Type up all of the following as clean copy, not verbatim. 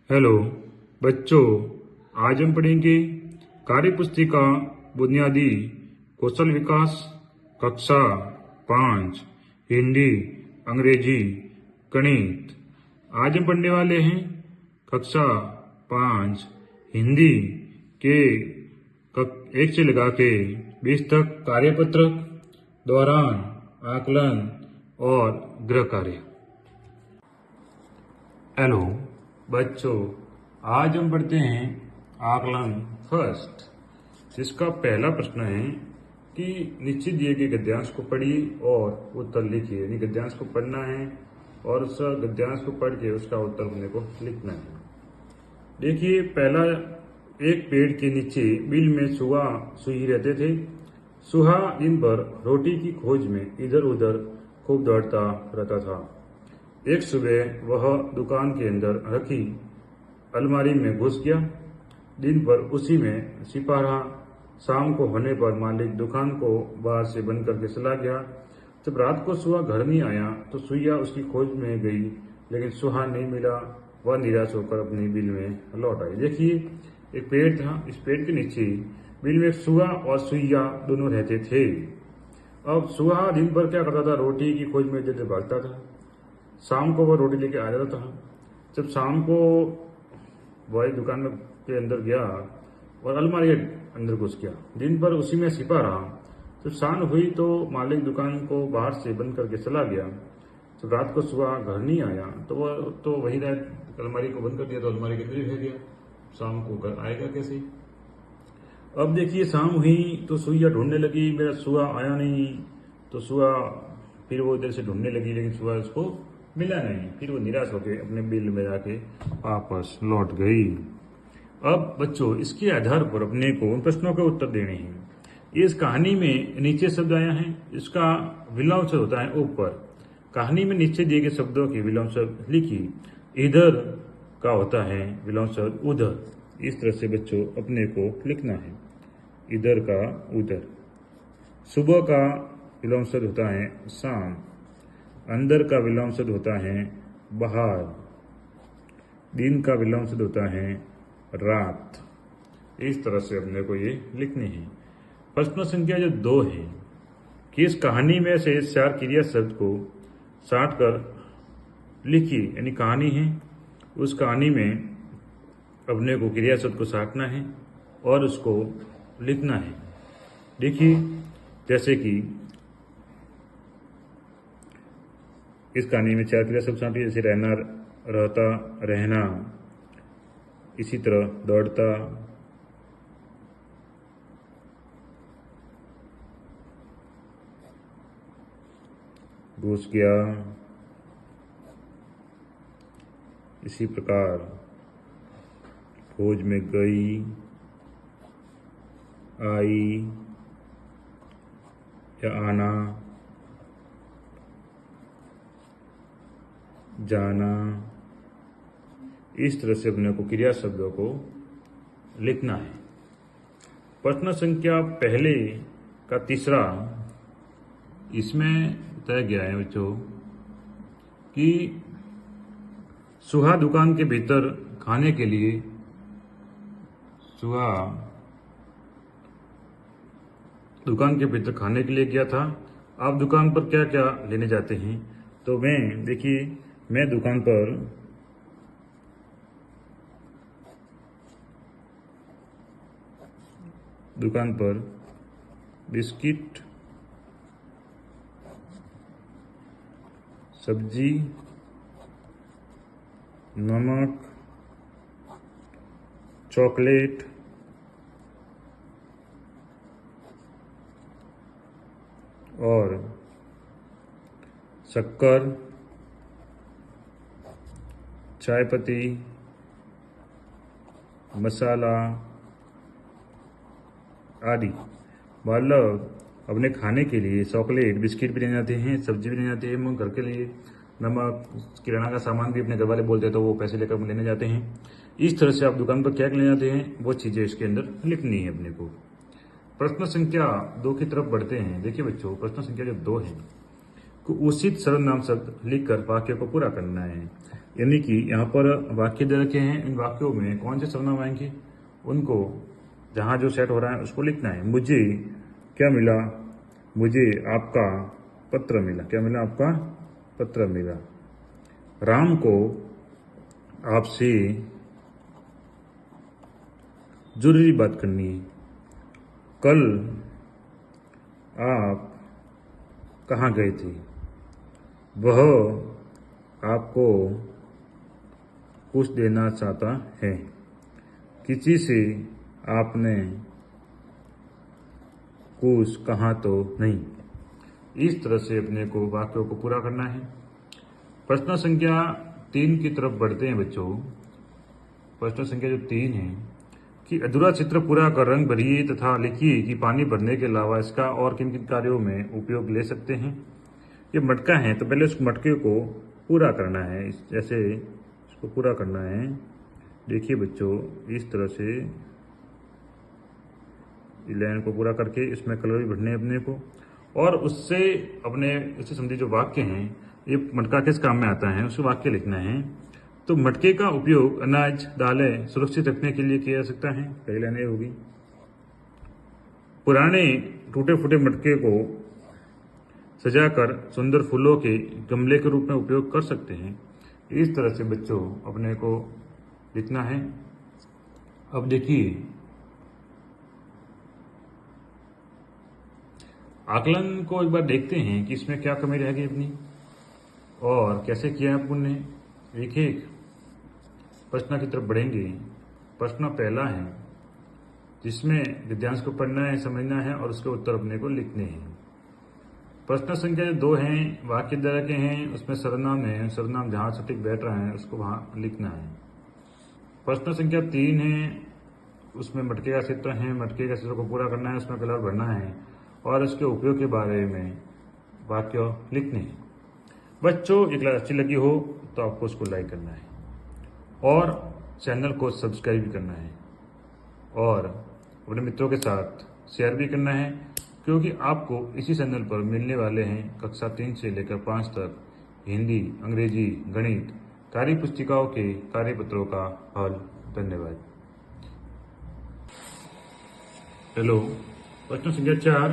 Hello बच्चों, आज हम पढ़ेंगे कार्यपुस्तिका बुनियादी कौशल विकास कक्षा 5 हिंदी अंग्रेजी गणित। आज हम पढ़ने वाले हैं कक्षा 5 हिंदी के 1 से लगा के 20 तक कार्यपत्रक, दौरान, आकलन और गृह कार्य। हेलो बच्चों, आज हम पढ़ते हैं आकलन फर्स्ट, जिसका पहला प्रश्न है कि निश्चित दिए गए गद्यांश को पढ़िए और उत्तर लिखिए। यानी गद्यांश को पढ़ना है और उस गद्यांश को पढ़ के उसका उत्तर अपने को लिखना है। देखिए, पहला, एक पेड़ के नीचे बिल में सुहा सुई रहते थे। सुहा दिन भर रोटी की खोज में इधर उधर खूब दौड़ता रहता था। एक सुबह वह दुकान के अंदर रखी अलमारी में घुस गया। दिन भर उसी में छिपा रहा। शाम को होने पर मालिक दुकान को बाहर से बंद करके चला गया। जब रात को सुहा घर नहीं आया तो सुइया उसकी खोज में गई, लेकिन सुहा नहीं मिला। वह निराश होकर अपनी बिल में लौट आई। देखिए, एक पेड़ था, इस पेड़ के नीचे बिल में सुहा और सुइया दोनों रहते थे। अब सुहा दिन भर क्या करता था? रोटी की खोज में इधर भागता था। शाम को वह रोटी लेके आ जाता था। जब शाम को वह दुकान में के अंदर गया और अलमारी के अंदर घुस गया। दिन भर उसी में छिपा रहा। जब शाम हुई तो मालिक दुकान को बाहर से बंद करके चला गया। जब रात को सुबह घर नहीं आया तो वह तो वही रात अलमारी को बंद कर दिया, तो अलमारी के अंदर ही रह गया। शाम को घर आएगा कैसे? अब देखिए, शाम हुई तो सुइया ढूंढने लगी, मेरा सुआ आया नहीं। तो सुआ फिर वो इधर से ढूंढने लगी, लेकिन सुआ उसको मिला नहीं। फिर वो निराश होकर अपने बिल में जाके वापस लौट गई। अब बच्चों, इसके आधार पर अपने को उन प्रश्नों के उत्तर देने हैं। इस कहानी में नीचे शब्द आया है, इसका विलोम शब्द होता है ऊपर। कहानी में नीचे दिए गए शब्दों की विलोम शब्द लिखिए। इधर का होता है विलोम शब्द उधर। इस तरह से बच्चों अपने को लिखना है, इधर का उधर। सुबह का विलोम शब्द होता है शाम। अंदर का विलोम शब्द होता है बाहर। दिन का विलोम शब्द होता है रात। इस तरह से अपने को ये लिखनी है। प्रश्न संख्या जो 2 है कि इस कहानी में से 4 क्रिया शब्द को साट कर लिखिए। यानी कहानी है, उस कहानी में अपने को क्रिया शब्द को साटना है और उसको लिखना है। देखिए, जैसे कि इस कहानी में 4 क्रिया शब्द साटिए। जैसे रहना, रहता, रहना। इसी तरह दौड़ता, घुस गया। इसी प्रकार खोज में गई, आई या आना, जाना। इस तरह से अपने को क्रिया शब्दों को लिखना है। प्रश्न संख्या पहले का तीसरा, इसमें बताया गया है बच्चों कि सुहा दुकान के भीतर खाने के लिए, सुहा दुकान के भीतर खाने के लिए गया था। आप दुकान पर क्या क्या लेने जाते हैं? तो मैं दुकान पर बिस्किट, सब्जी, नमक, चॉकलेट और शक्कर, चाय पत्ती, मसाला आदि। मतलब अपने खाने के लिए चॉकलेट, बिस्किट भी ले जाते हैं, सब्जी भी ले जाते हैं। घर के लिए नमक, किराना का सामान भी अपने घर वाले बोलते हैं तो वो पैसे लेकर लेने जाते हैं। इस तरह से आप दुकान पर क्या ले जाते हैं, वो चीज़ें इसके अंदर लिखनी है अपने को। प्रश्न संख्या 2 की तरफ बढ़ते हैं। देखिए बच्चों, प्रश्न संख्या जो 2 है को उचित सर्वनाम शब्द लिखकर वाक्य को पूरा करना है। यानी कि यहाँ पर वाक्य दे रखे हैं, इन वाक्यों में कौन से सर्वनाम आएंगे उनको जहाँ जो सेट हो रहा है उसको लिखना है। मुझे क्या मिला, मुझे आपका पत्र मिला। क्या मिला? आपका पत्र मिला। राम को आपसे जरूरी बात करनी है। कल आप कहाँ गए थे? वह आपको कुछ देना चाहता है। किसी से आपने कुछ कहा तो नहीं। इस तरह से अपने को वाक्यों को पूरा करना है। प्रश्न संख्या 3 की तरफ बढ़ते हैं बच्चों। प्रश्न संख्या जो 3 है कि अधूरा चित्र पूरा कर रंग भरिए तथा लिखिए कि पानी भरने के अलावा इसका और किन किन कार्यों में उपयोग ले सकते हैं। ये मटका है तो पहले उस मटके को पूरा करना है। जैसे इसको पूरा करना है, देखिए बच्चों, इस तरह से लाइन को पूरा करके इसमें कलर भी भरने हैं अपने को। और उससे संबंधित जो वाक्य हैं, ये मटका किस काम में आता है उसको वाक्य लिखना है। तो मटके का उपयोग अनाज दालें सुरक्षित रखने के लिए किया जा सकता है। पहली लाइन ये होगी। पुराने टूटे फूटे मटके को सजाकर सुंदर फूलों के गमले के रूप में उपयोग कर सकते हैं। इस तरह से बच्चों अपने को लिखना है। अब देखिए, आकलन को एक बार देखते हैं कि इसमें क्या कमी रह गई अपनी और कैसे किया है अपन ने। एक एक प्रश्न की तरफ बढ़ेंगे। प्रश्न पहला है जिसमें गद्यांश को पढ़ना है, समझना है और उसके उत्तर अपने को लिखने हैं। प्रश्न संख्या 2 हैं, वाक्य दे रखे हैं, उसमें सर्वनाम है, सर्वनाम जहां सटीक बैठ रहा है उसको वहां लिखना है। प्रश्न संख्या 3 है, उसमें मटके का चित्र है, मटके का चित्र को पूरा करना है, उसमें कलर भरना है और उसके उपयोग के बारे में वाक्य लिखने हैं। बच्चों ये क्लास अच्छी लगी हो तो आपको उसको लाइक करना है और चैनल को सब्सक्राइब भी करना है और अपने मित्रों के साथ शेयर भी करना है, क्योंकि आपको इसी चैनल पर मिलने वाले हैं कक्षा 3 से लेकर 5 तक हिंदी, अंग्रेजी, गणित, कार्य पुस्तिकाओं के कार्यपत्रों का हल। धन्यवाद। हेलो, प्रश्न संख्या 4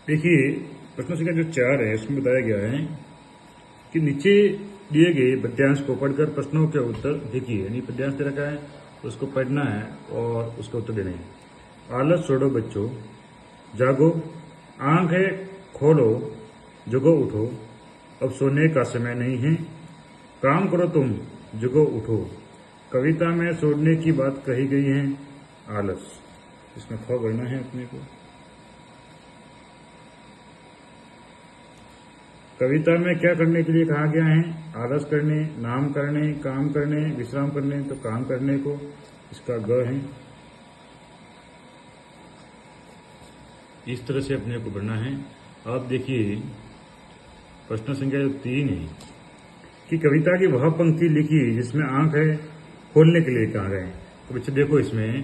देखिए। प्रश्न संख्या जो 4 है उसमें बताया गया है कि नीचे दिए गए पद्यांश को पढ़कर प्रश्नों के उत्तर लिखिए। यानी पद्यांश दे रखा है उसको पढ़ना है और उसका उत्तर देना है। आलस छोड़ो बच्चों, जागो, आंखें खोलो, जगो उठो, अब सोने का समय नहीं है, काम करो तुम, जगो उठो। कविता में छोड़ने की बात कही गई है आलस। इसमें ख बढ़ना है अपने को। कविता में क्या करने के लिए कहा गया है? आलस करने, नाम करने, काम करने, विश्राम करने। तो काम करने को इसका ग है। इस तरह से अपने को बढ़ना है। अब देखिए प्रश्न संख्या 3 है कि कविता की वह पंक्ति लिखी जिसमें आंख है खोलने के लिए कहा गया है। तो बच्चे देखो इसमें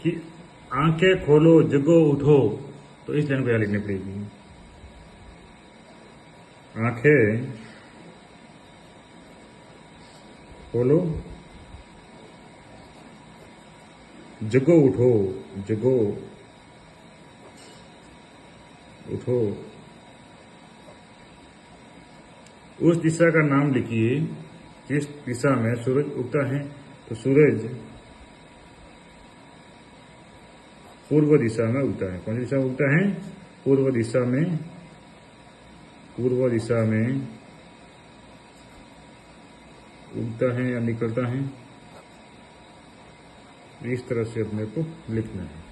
कि आंखें खोलो, जगो उठो, तो इस लाइन को यहाँ लिखनी पड़ेगी। आंखें खोलो, जगो उठो, जगो उठो। उस दिशा का नाम लिखिए जिस दिशा में सूरज उगता है। तो सूरज पूर्व दिशा में उगता है। कौन सी दिशा में उगता है? पूर्व दिशा में। पूर्व दिशा में उगता है या निकलता है। इस तरह से अपने को लिखना है।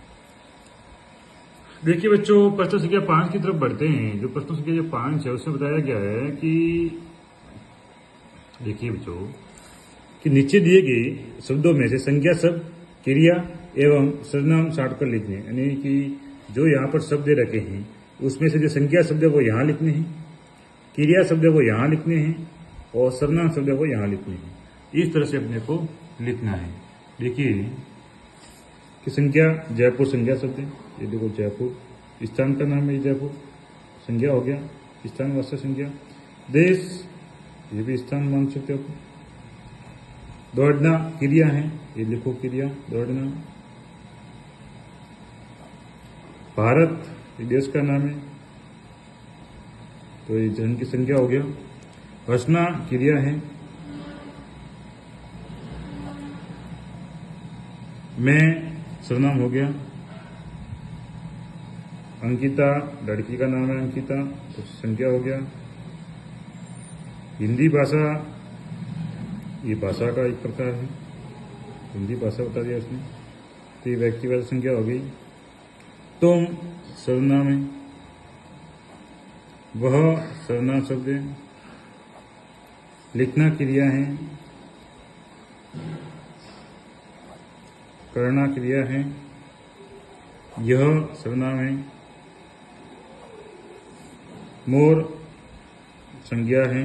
देखिए बच्चों, प्रश्न संख्या 5 की तरफ बढ़ते हैं। जो प्रश्न संख्या 5 है उसमें बताया गया है कि देखिए बच्चों कि नीचे दिए गए शब्दों में से संज्ञा शब्द, क्रिया एवं सर्वनाम छांट कर लिखने। यानी कि जो यहाँ पर शब्द दे रखे हैं उसमें से जो संज्ञा शब्द है वो यहाँ लिखने हैं, क्रिया शब्द है वो यहाँ लिखने हैं और सर्वनाम शब्द है वो यहाँ लिखने हैं। इस तरह से अपने को लिखना है। देखिए कि संज्ञा, जयपुर संज्ञा शब्द है। ये देखो जयपुर स्थान का नाम है, जयपुर संज्ञा हो गया, स्थान वास्तव संज्ञा। देश ये भी स्थान मान सकते हो। दौड़ना क्रिया है, ये लिखो क्रिया दौड़ना। भारत ये देश का नाम है, तो ये जन की संख्या हो गया। हंसना क्रिया है। मैं सर्वनाम हो गया। अंकिता लड़की का नाम है अंकिता, तो संख्या हो गया। हिंदी भाषा ये भाषा का एक प्रकार है, हिंदी भाषा बता दिया उसने, तो ये व्यक्तिगत संख्या हो गई। तुम सर्वनाम है, वह सर्वनाम शब्द है। लिखना क्रिया है, करना क्रिया है, यह सर्वनाम है। मोर संज्ञा है,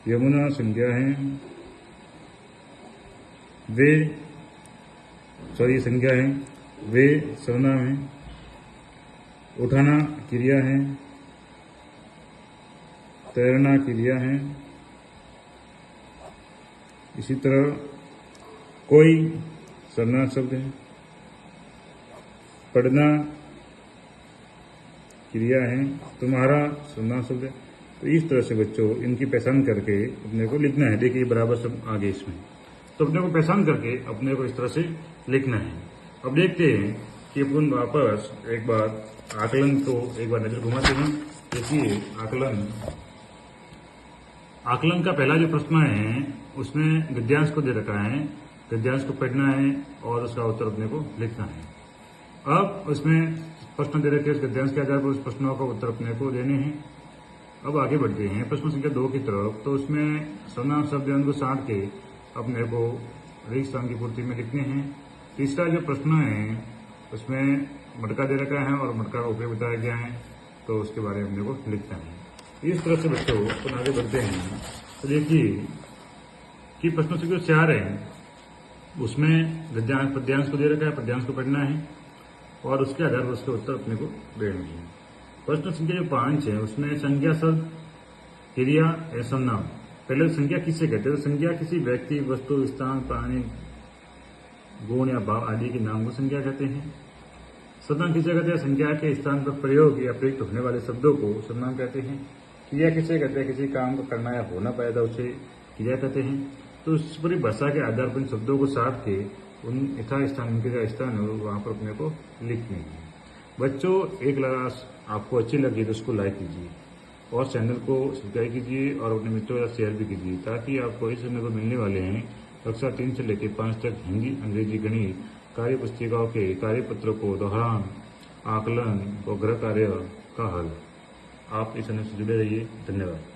यमुना संज्ञा है। वे संज्ञा है, वे सर्वनाम है। उठाना क्रिया है, तैरना क्रिया है। इसी तरह कोई सर्वनाम शब्द है। पढ़ना क्रिया है, तुम्हारा सर्वनाम शब्द है। तो इस तरह से बच्चों इनकी पहचान करके अपने को लिखना है। देखिए बराबर सब आगे इसमें, तो अपने को पहचान करके अपने को इस तरह से लिखना है। अब देखते हैं कि अपन वापस एक बार आकलन को एक बार नजर घुमाते हैं। देखिए आकलन का पहला जो प्रश्न है उसमें गद्यांश को दे रखा है, गद्यांश को पढ़ना है और उसका उत्तर अपने को लिखना है। अब उसमें प्रश्न दे रखे, उस गद्यांश के आधार पर उस प्रश्नों का उत्तर अपने को देने हैं। अब आगे बढ़ते हैं प्रश्न संख्या 2 की तरफ। तो उसमें सर्वनाम शब्द उनको साट के अपने को रिक्त स्थान की पूर्ति में लिखने हैं। तीसरा जो प्रश्न है उसमें मटका दे रखा है और मटका का उपयोग बताया गया है, तो उसके बारे में अपने को लिखना है। इस तरह से बच्चों अपन आगे बढ़ते हैं। तो देखिए कि प्रश्न संख्या 4 है, उसमें गद्यांश पद्यांश को दे रखा है, पद्यांश को पढ़ना है और उसके आधार पर उसके उत्तर अपने को देने हैं। प्रश्न संख्या जो 5 है उसमें संज्ञा शब्द क्रिया या सर्वनाम। पहले संज्ञा किससे कहते हैं? तो संज्ञा किसी व्यक्ति, वस्तु, स्थान, प्राणी, गुण या भाव आदि के नाम को संज्ञा कहते हैं। सर्वनाम किसे कहते हैं? संज्ञा के स्थान पर प्रयोग या प्रयुक्त होने वाले शब्दों को सर्वनाम कहते हैं। क्रिया किसे कहते हैं? किसी काम को करना या होना पैदा उसे क्रिया कहते हैं। तो इस पूरी भाषा के आधार पर इन शब्दों को साथ के उन यथास्थान उनके जो स्थान है वहां पर अपने को लिखने हैं। बच्चों एक क्लास आपको अच्छी लगी तो उसको लाइक कीजिए और चैनल को सब्सक्राइब कीजिए और अपने मित्रों के साथ शेयर भी कीजिए, ताकि आपको इस समय को मिलने वाले हैं कक्षा 3 से लेकर 5 तक हिंदी, अंग्रेजी, गणित कार्य पुस्तिकाओं के कार्यपत्रों को दोहरान, आकलन और गृह कार्य का हल। आप इस चैनल से जुड़े रहिए। धन्यवाद।